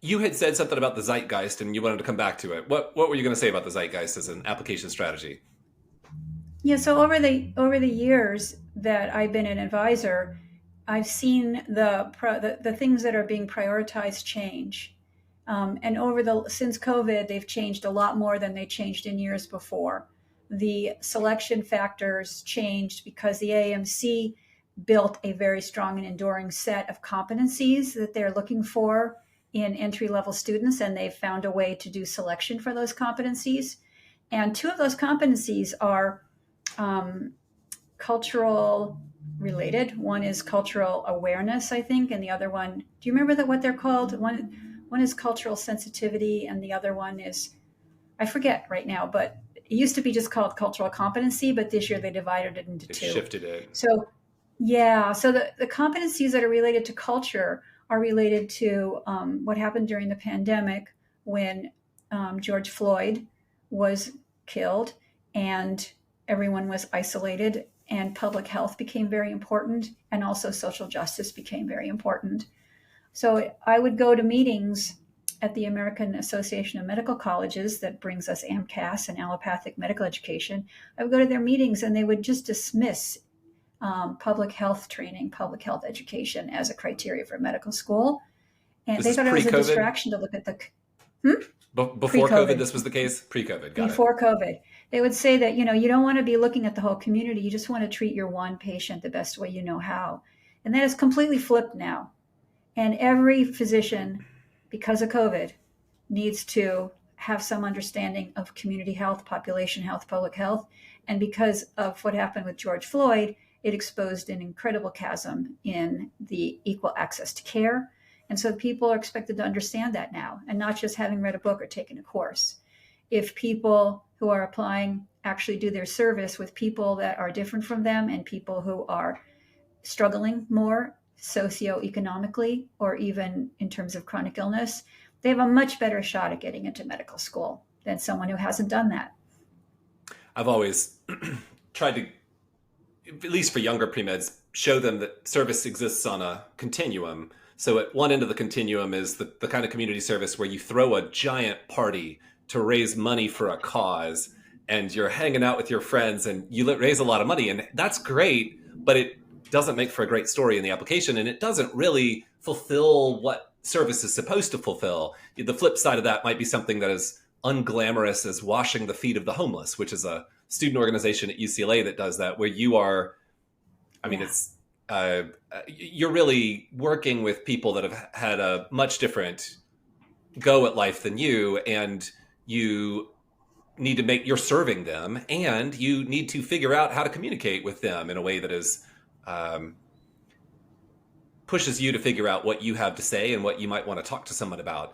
You had said something about the zeitgeist, and you wanted to come back to it. What were you going to say about the zeitgeist as an application strategy? Yeah, so over the years that I've been an advisor, I've seen the things that are being prioritized change. And over the since COVID, they've changed a lot more than they changed in years before. The selection factors changed because the AMC built a very strong and enduring set of competencies that they're looking for in entry level students, and they've found a way to do selection for those competencies. And two of those competencies are um, cultural related. One is cultural awareness, I think, and the other one. Do you remember that what they're called? One is cultural sensitivity, and the other one is I forget right now, but it used to be just called cultural competency, but this year they divided it into They've two. shifted it. So yeah, so the competencies that are related to culture are related to what happened during the pandemic when George Floyd was killed and everyone was isolated, and public health became very important, and also social justice became very important. So I would go to meetings at the American Association of Medical Colleges that brings us AMCAS and allopathic medical education. I would go to their meetings and they would just dismiss public health training, public health education as a criteria for medical school. And This they is thought it was a pre-COVID. distraction to look at the Before COVID, pre-COVID, this was the case. Pre-COVID, got it. before COVID. They would say that, you don't want to be looking at the whole community. You just want to treat your one patient the best way you know how. And that is completely flipped now. And every physician, because of COVID, needs to have some understanding of community health, population health, public health. And because of what happened with George Floyd, it exposed an incredible chasm in the equal access to care. And so people are expected to understand that now, and not just having read a book or taken a course. If people who are applying actually do their service with people that are different from them and people who are struggling more socioeconomically or even in terms of chronic illness, they have a much better shot at getting into medical school than someone who hasn't done that. I've always tried to, at least for younger pre-meds, show them that service exists on a continuum. So at one end of the continuum is the kind of community service where you throw a giant party to raise money for a cause, and you're hanging out with your friends and you raise a lot of money, and that's great, but it doesn't make for a great story in the application, and it doesn't really fulfill what service is supposed to fulfill. The flip side of that might be something that is unglamorous as washing the feet of the homeless, which is a student organization at UCLA that does that, where you are, I mean, Yeah. it's, you're really working with people that have had a much different go at life than you, and you need to make, you're serving them, and you need to figure out how to communicate with them in a way that is, um, pushes you to figure out what you have to say and what you might want to talk to someone about.